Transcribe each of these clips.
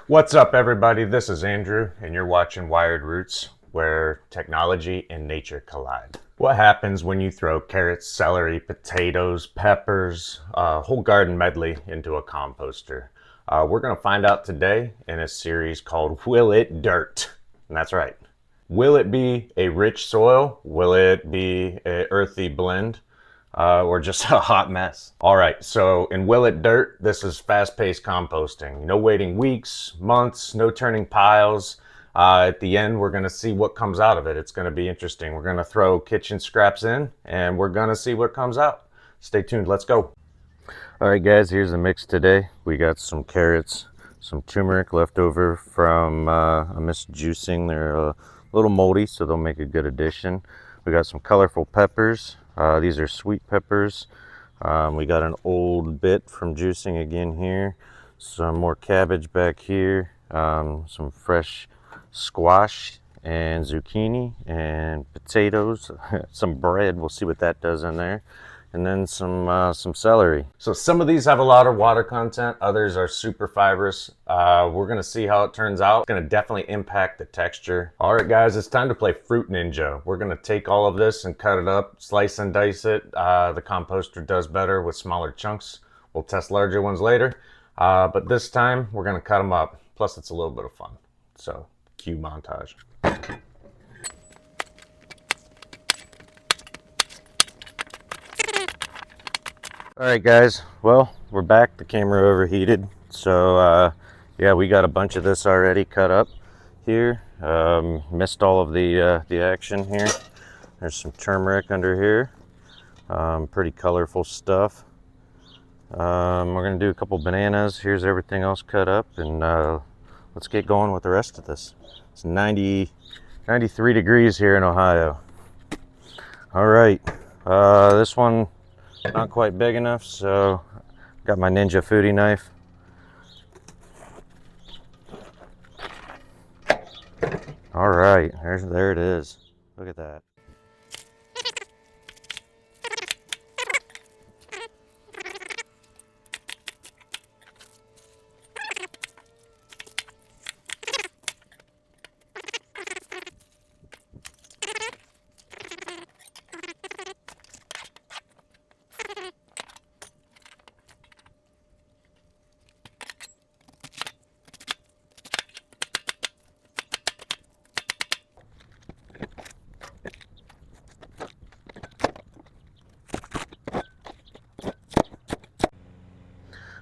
What's up, everybody? This is Andrew, and you're watching Wired Roots, where technology and nature collide. What happens when you throw carrots, celery, potatoes, peppers, a whole garden medley into a composter? We're going to find out today in a series called Will It Dirt? And that's right. Will it be a rich soil? Will it be an earthy blend? Or just a hot mess. All right, so in Will It Dirt, this is fast-paced composting. No waiting weeks, months, no turning piles. At the end, we're gonna see what comes out of it. It's gonna be interesting. We're gonna throw kitchen scraps in, and we're gonna see what comes out. Stay tuned, let's go. All right, guys, here's the mix today. We got some carrots, some turmeric left over from a misjuicing. They're a little moldy, so they'll make a good addition. We got some colorful peppers. These are sweet peppers. We got an old bit from juicing again here. Some more cabbage back here. Some fresh squash and zucchini and potatoes. Some bread. We'll see what that does in there. And then some celery. So some of these have a lot of water content. Others are super fibrous. We're gonna see how it turns out. It's gonna definitely impact the texture. All right, guys, it's time to play Fruit Ninja. We're gonna take all of this and cut it up, slice and dice it. The composter does better with smaller chunks. We'll test larger ones later. But this time, we're gonna cut them up. Plus, it's a little bit of fun. So, cue montage. All right, guys, well, we're back. The camera overheated, so yeah, we got a bunch of this already cut up here. Missed all of the action here. There's some turmeric under here. Pretty colorful stuff. We're gonna do a couple bananas. Here's everything else cut up, and let's get going with the rest of this. It's 93 degrees here in Ohio. All right, this one not quite big enough, so got my Ninja foodie knife. All right, there it is. Look at that.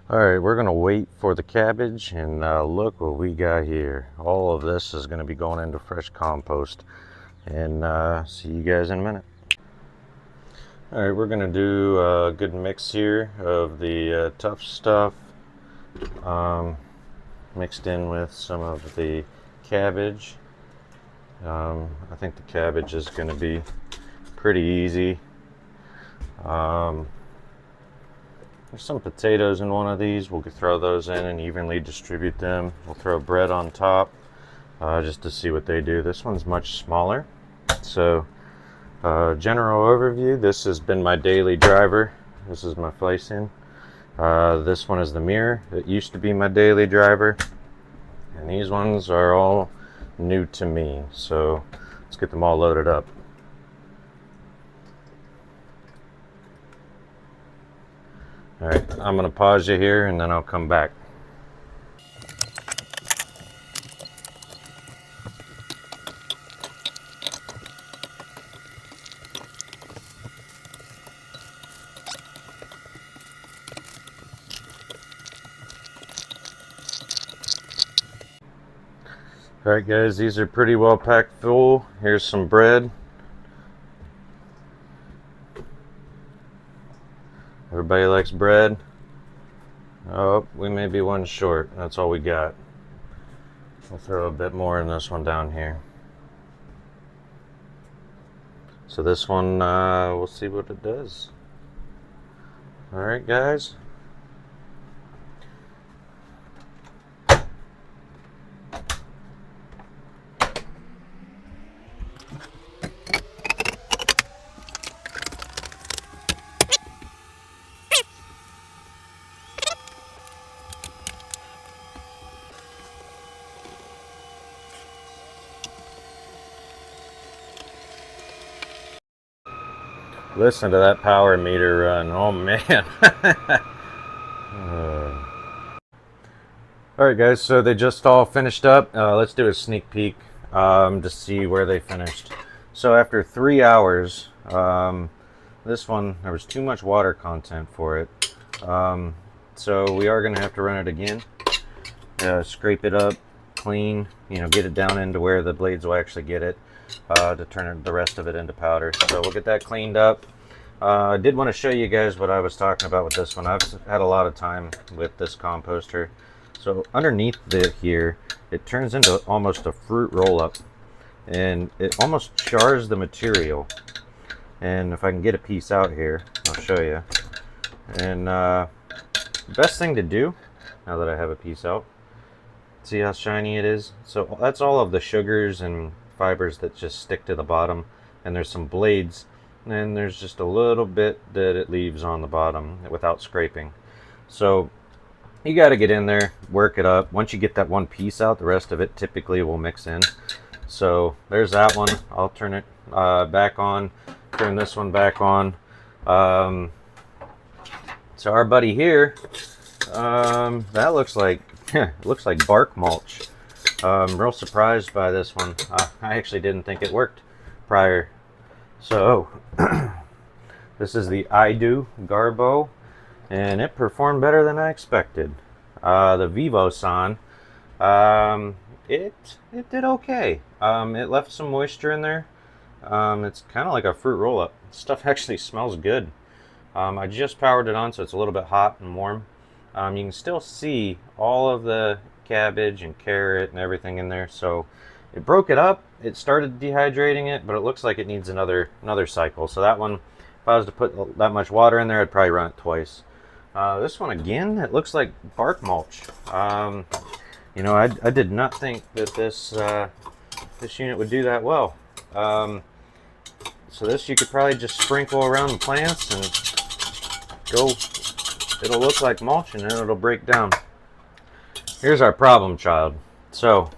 All right, we're gonna wait for the cabbage, and look what we got here. All of this is gonna be going into fresh compost, and see you guys in a minute. All right, we're gonna do a good mix here of the tough stuff mixed in with some of the cabbage. I think the cabbage is gonna be pretty easy. There's some potatoes in one of these. We'll throw those in and evenly distribute them. We'll throw bread on top just to see what they do. This one's much smaller. So general overview, this has been my daily driver. This is my Fleissen. This one is the mirror. It used to be my daily driver. And these ones are all new to me. So let's get them all loaded up. All right, I'm gonna pause you here and then I'll come back. All right, guys, these are pretty well packed full. Here's some bread. Everybody likes bread. Oh, we may be one short. That's all we got. We'll throw a bit more in this one down here. So this one, we'll see what it does. All right, guys. Listen to that power meter run. Oh man. Alright guys, so they just all finished up. Let's do a sneak peek to see where they finished. So after 3 hours, this one, there was too much water content for it. So we are going to have to run it again. Scrape it up, clean, get it down into where the blades will actually get it to turn the rest of it into powder. So we'll get that cleaned up. I did want to show you guys what I was talking about with this one. I've had a lot of time with this composter. So underneath here, it turns into almost a fruit roll-up, and it almost chars the material. And if I can get a piece out here, I'll show you. And the best thing to do, now that I have a piece out, see how shiny it is? So that's all of the sugars and fibers that just stick to the bottom, and there's some blades, and there's just a little bit that it leaves on the bottom without scraping. So you got to get in there, work it up. Once you get that one piece out, the rest of it typically will mix in. So there's that one. I'll turn it back on, turn this one back on. So our buddy here, that looks like looks like bark mulch. I'm real surprised by this one. I actually didn't think it worked prior. So this is the I Do Garbo, and it performed better than I expected. The Vivo-san, it did okay. It left some moisture in there. It's kind of like a fruit roll-up. Stuff actually smells good. I just powered it on, so it's a little bit hot and warm. You can still see all of the cabbage and carrot and everything in there. So it broke it up. It started dehydrating it, but it looks like it needs another cycle. So that one, if I was to put that much water in there, I'd probably run it twice. This one again, it looks like bark mulch. I did not think that this unit would do that well. So this you could probably just sprinkle around the plants and go. It'll look like mulch, and then it'll break down. Here's our problem child. So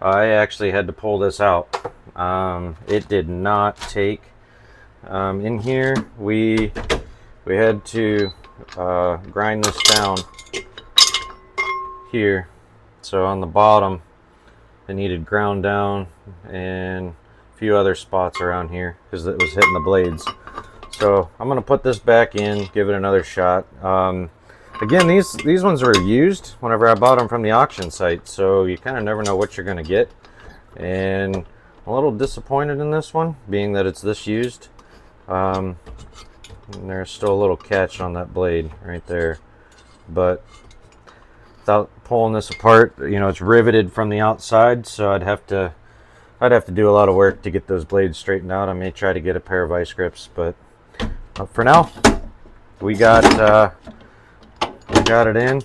I actually had to pull this out. It did not take. In here we had to grind this down here. So on the bottom it needed ground down, and a few other spots around here because it was hitting the blades. So I'm gonna put this back in, give it another shot. Again, these ones were used whenever I bought them from the auction site, so you kind of never know what you're gonna get. And I'm a little disappointed in this one, being that it's this used. And there's still a little catch on that blade right there, but without pulling this apart, it's riveted from the outside, so I'd have to do a lot of work to get those blades straightened out. I may try to get a pair of vice grips, but for now, we got it in,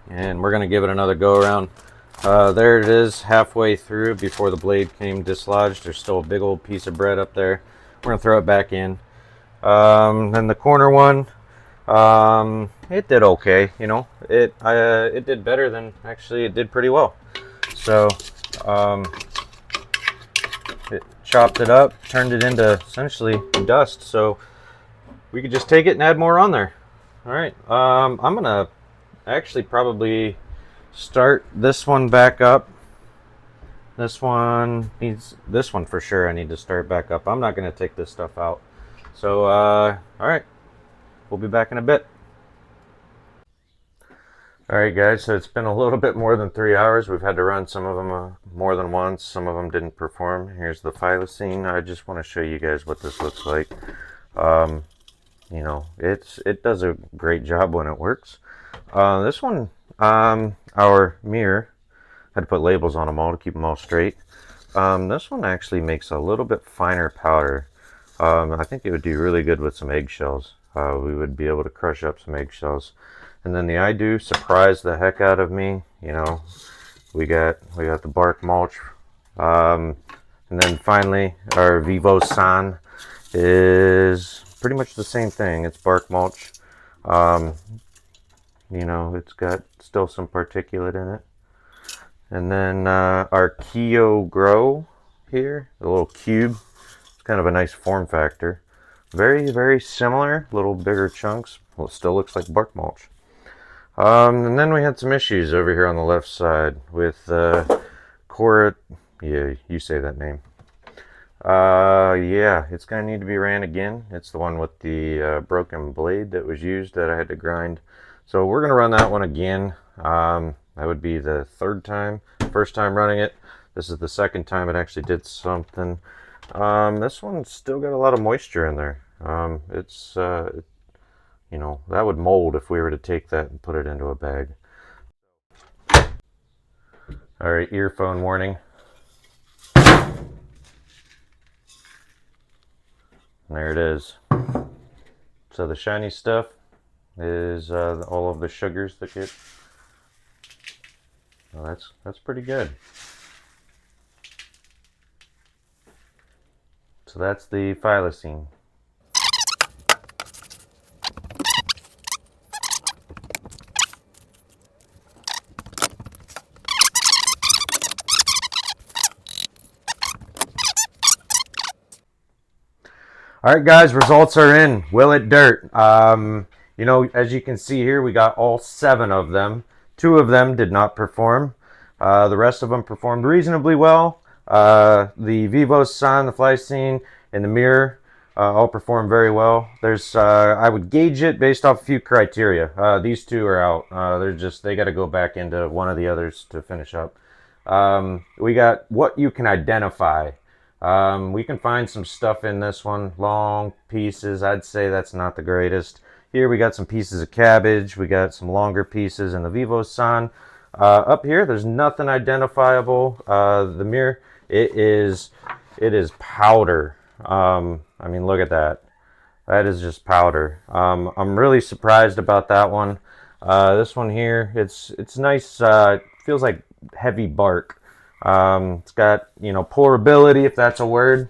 and we're gonna give it another go around. There it is, halfway through before the blade came dislodged. There's still a big old piece of bread up there. We're gonna throw it back in. Then the corner one, it did okay. It did better than, actually it did pretty well. So it chopped it up, turned it into essentially dust, so we could just take it and add more on there. All right, I'm gonna actually probably start this one back up. This one for sure. I need to start back up. I'm not gonna take this stuff out. So all right, we'll be back in a bit. All right guys, so it's been a little bit more than 3 hours. We've had to run some of them more than once. Some of them didn't perform. Here's the phyllosene. I just want to show you guys what this looks like. It does a great job when it works. This one, our mirror, had to put labels on them all to keep them all straight. This one actually makes a little bit finer powder. I think it would do really good with some eggshells. We would be able to crush up some eggshells. And then the I Do surprised the heck out of me. We got the bark mulch. And then finally, our Vivo-san is pretty much the same thing. It's bark mulch. It's got still some particulate in it. And then our Kyo Grow here, the little cube. It's kind of a nice form factor. Very, very similar, little bigger chunks. Well, it still looks like bark mulch. And then we had some issues over here on the left side with Cora. Yeah, you say that name. Yeah, it's gonna need to be ran again. It's the one with the broken blade that was used that I had to grind. So we're gonna run that one again. That would be the third time. First time running it. This is the second time it actually did something. This one's still got a lot of moisture in there. You know, that would mold if we were to take that and put it into a bag. All right, earphone warning. There it is. So the shiny stuff is all of the sugars that get. Well, that's pretty good. So that's the phyllosene. All right, guys, results are in. Will it dirt? You know, as you can see here, we got all 7 of them. 2 of them did not perform. The rest of them performed reasonably well. The Vivos Sun, the Phyllosene, and the Mirror all performed very well. I would gauge it based off a few criteria. These 2 are out. They got to go back into one of the others to finish up. We got what you can identify. We can find some stuff in this one. Long pieces. I'd say that's not the greatest. Here we got some pieces of cabbage. We got some longer pieces in the Vivos San. Up here, there's nothing identifiable. The mirror, it is powder. I mean, look at that. That is just powder. I'm really surprised about that one. This one here, it's nice. It feels like heavy bark. It's got, you know, pourability, if that's a word.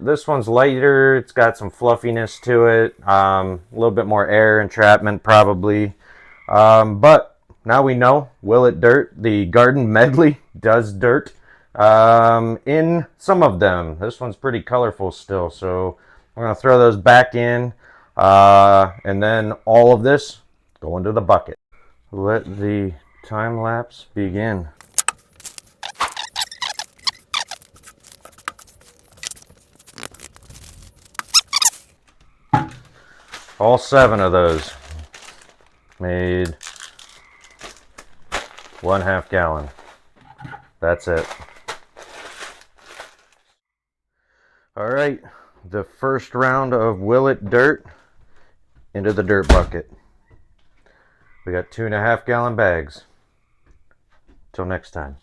This one's lighter. It's got some fluffiness to it. A little bit more air entrapment probably. But now we know, will it dirt? The garden medley does dirt in some of them. This one's pretty colorful still, so we're going to throw those back in. And then all of this go into the bucket. Let the time lapse begin. All 7 of those made 1/2 gallon. That's it. All right, the first round of Will It Dirt into the dirt bucket. We got 2.5 gallon bags. Till next time.